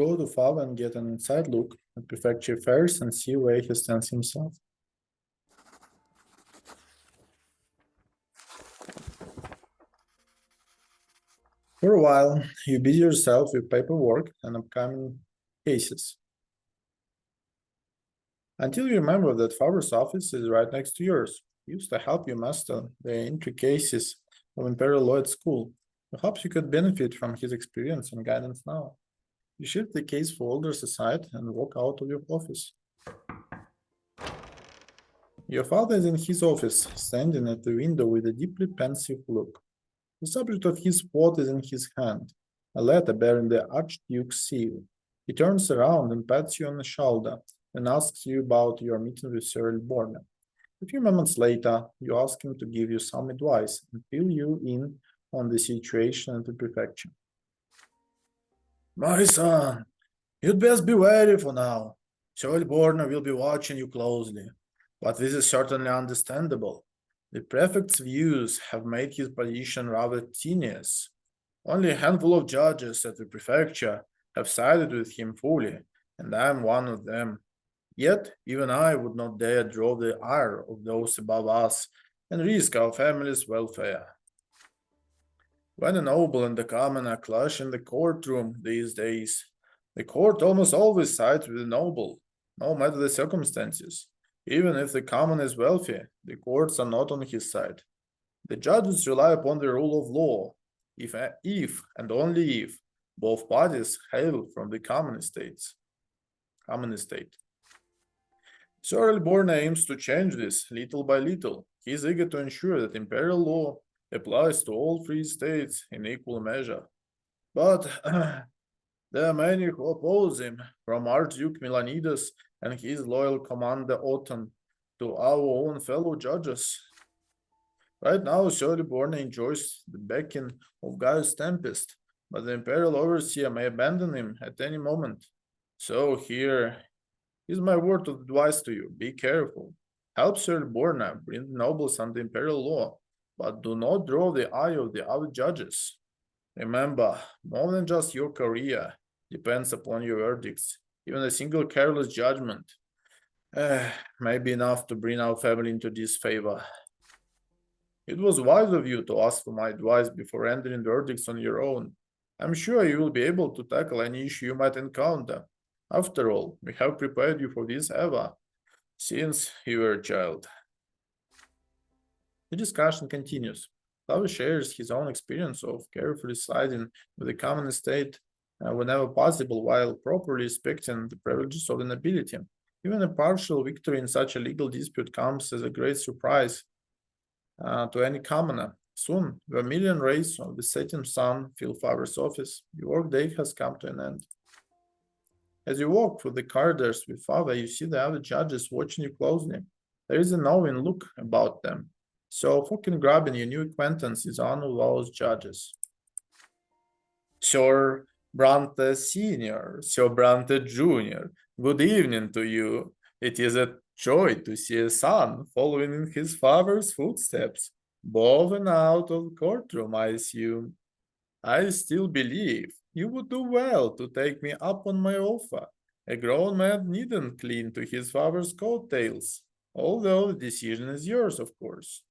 go to Fava and get an inside look at prefecture affairs and see where he stands himself. For a while, you busy yourself with paperwork and upcoming cases. Until you remember that Fava's office is right next to yours. He used to help you master the intricacies of imperial law at school. Perhaps you could benefit from his experience and guidance now. You shift the case folders aside and walk out of your office. Your father is in his office, standing at the window with a deeply pensive look. The subject of his thought is in his hand, a letter bearing the Archduke's seal. He turns around and pats you on the shoulder and asks you about your meeting with Cyril Borne. A few moments later, you ask him to give you some advice and fill you in on the situation at the prefecture. My son, you'd best be wary for now. Cyril Borne will be watching you closely, but this is certainly understandable. The prefect's views have made his position rather tenuous. Only a handful of judges at the prefecture have sided with him fully, and I am one of them. Yet, even I would not dare draw the ire of those above us and risk our family's welfare. When a noble and a commoner clash in the courtroom these days, the court almost always sides with the noble, no matter the circumstances. Even if the commoner is wealthy, the courts are not on his side. The judges rely upon the rule of law, if and only if both parties hail from the common estate. Cyril Borne aims to change this little by little. He is eager to ensure that imperial law applies to all free states in equal measure. But there are many who oppose him, from Archduke Milanides and his loyal commander Otton to our own fellow judges. Right now, Cyril Borne enjoys the backing of Gaius Tempest, but the imperial overseer may abandon him at any moment. So here is my word of advice to you. Be careful. Help Cyril Borne bring the nobles under imperial law, but do not draw the eye of the other judges. Remember, more than just your career depends upon your verdicts. Even a single careless judgment may be enough to bring our family into disfavor. It was wise of you to ask for my advice before rendering verdicts on your own. I'm sure you will be able to tackle any issue you might encounter. After all, we have prepared you for this ever since you were a child. The discussion continues. Flavio shares his own experience of carefully siding with the common estate whenever possible, while properly respecting the privileges of the nobility. Even a partial victory in such a legal dispute comes as a great surprise to any commoner. Soon, the vermilion rays of the setting sun fill Fava's office. The workday has come to an end. As you walk through the corridors with Fava, you see the other judges watching you closely. There is a knowing look about them. So, fucking grabbing your new acquaintance is one of those judges. Sir Brante Sr., Sir Brante Jr., good evening to you. It is a joy to see a son following in his father's footsteps, both and out of the courtroom, I assume. I still believe you would do well to take me up on my offer. A grown man needn't cling to his father's coattails, although the decision is yours, of course.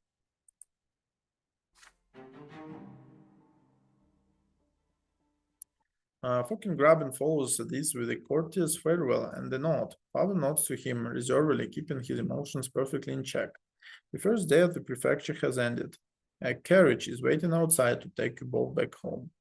Fucking Graben follows this with a courteous farewell and a nod. Father nods to him reservedly, keeping his emotions perfectly in check. The first day of the prefecture has ended. A carriage is waiting outside to take you both back home.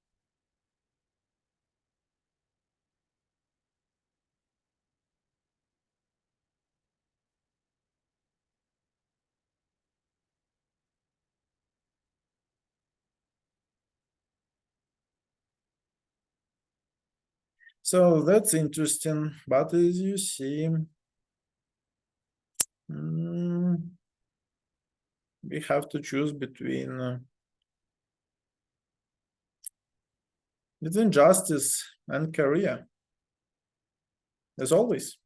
So that's interesting, but as you see, we have to choose between justice and career, as always.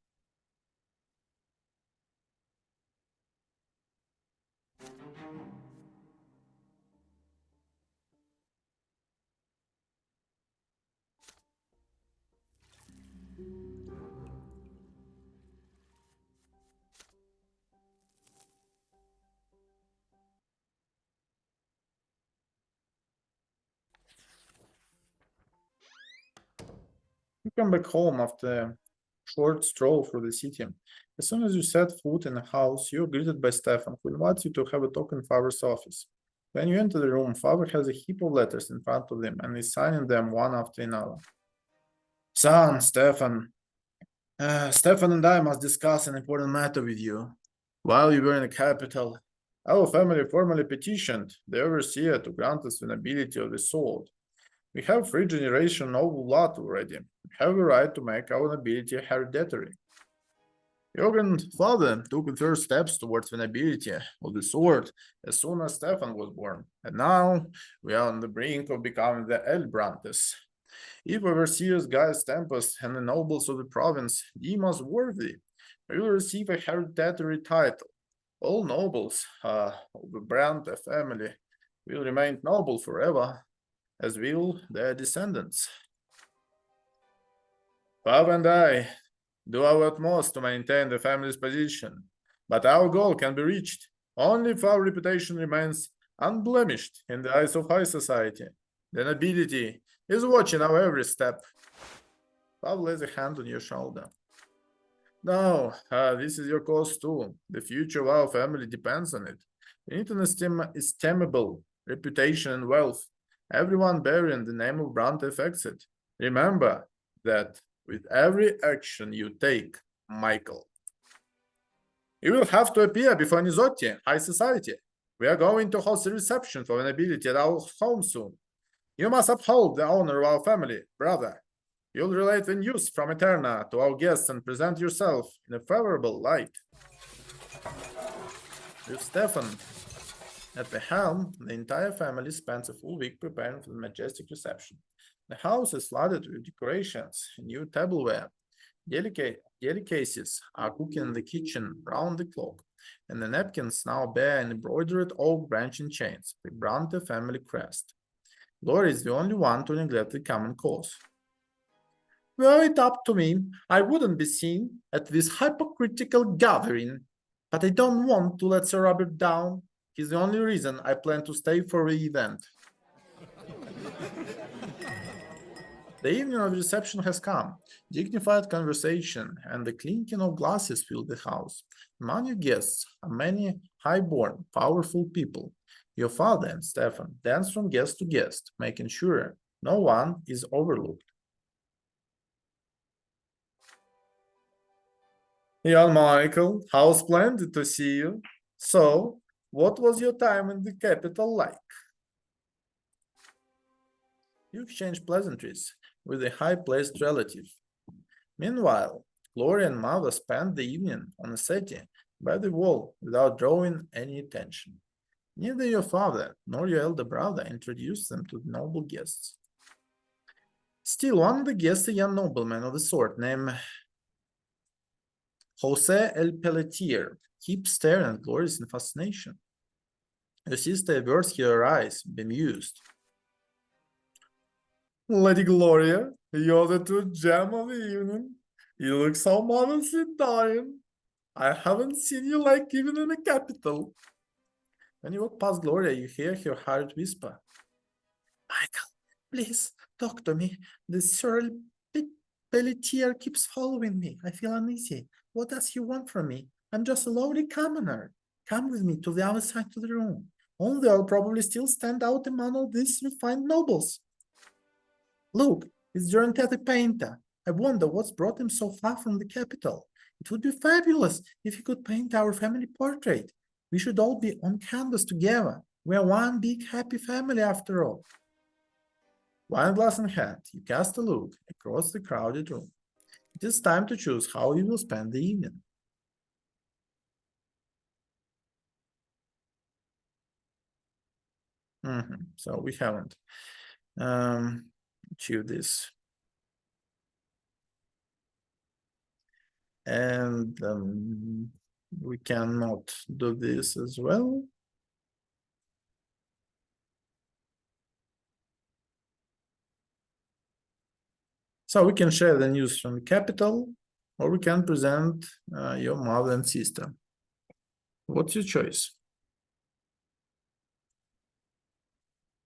Come back home after a short stroll through the city. As soon as you set foot in a house, you're greeted by Stefan, who invites you to have a talk in father's office. When you enter the room, father has a heap of letters in front of him and is signing them one after another. Son, Stefan and I must discuss an important matter with you. While you were in the capital, our family formally petitioned the overseer to grant us the nobility of the sword. We have 3 generations noble blood already. We have the right to make our nobility hereditary. Your grandfather took the first steps towards the nobility of the sword as soon as Stefan was born, and now we are on the brink of becoming the Brantes. If overseers Gaius Tempus and the nobles of the province deem us worthy, we will receive a hereditary title. All nobles of the Brante family will remain noble forever, as will their descendants. Father and I do our utmost to maintain the family's position, but our goal can be reached only if our reputation remains unblemished in the eyes of high society. The nobility is watching our every step. Pavel lays a hand on your shoulder. No, this is your cause too. The future of our family depends on it. We need an estimable reputation and wealth. Everyone bearing the name of Brante affects it. Remember that with every action you take, Michael, you will have to appear before Nizotti, high society. We are going to host a reception for the nobility at our home soon. You must uphold the honor of our family, brother. You'll relate the news from Eterna to our guests and present yourself in a favorable light. With Stefan at the helm, the entire family spends a full week preparing for the majestic reception. The house is flooded with decorations, new tableware. Delicacies are cooking in the kitchen round the clock, and the napkins now bear an embroidered oak branching chains, the Brante family crest. Gloria is the only one to neglect the common cause. Were it up to me, I wouldn't be seen at this hypocritical gathering, but I don't want to let Sir Robert down. He's the only reason I plan to stay for the event. The evening of the reception has come. Dignified conversation and the clinking of glasses fill the house. Among your guests are many high-born, powerful people. Your father and Stefan dance from guest to guest, making sure no one is overlooked. Young Michael, how splendid to see you. So, what was your time in the capital like? You exchanged pleasantries with a high-placed relative. Meanwhile, Gloria and Mother spent the evening on a settee by the wall without drawing any attention. Neither your father nor your elder brother introduced them to the noble guests. Still, one of the guests, a young nobleman of the sort named Jose El Pelletier, keeps staring at Gloria in fascination. Your sister averts her eyes, bemused. Lady Gloria, you're the true gem of the evening. You look so marvelously dying. I haven't seen you like even in the capital. When you walk past Gloria, you hear her hurried whisper. Michael, please talk to me. The Sir Pelletier keeps following me. I feel uneasy. What does he want from me? I'm just a lowly commoner. Come with me to the other side of the room. Only I'll probably still stand out among all these refined nobles. Look, it's Brante the painter. I wonder what's brought him so far from the capital. It would be fabulous if he could paint our family portrait. We should all be on canvas together. We're one big happy family after all. Wine glass in hand, you cast a look across the crowded room. It is time to choose how you will spend the evening. So we haven't achieved this. And we cannot do this as well. So we can share the news from the capital, or we can present your mother and sister. What's your choice?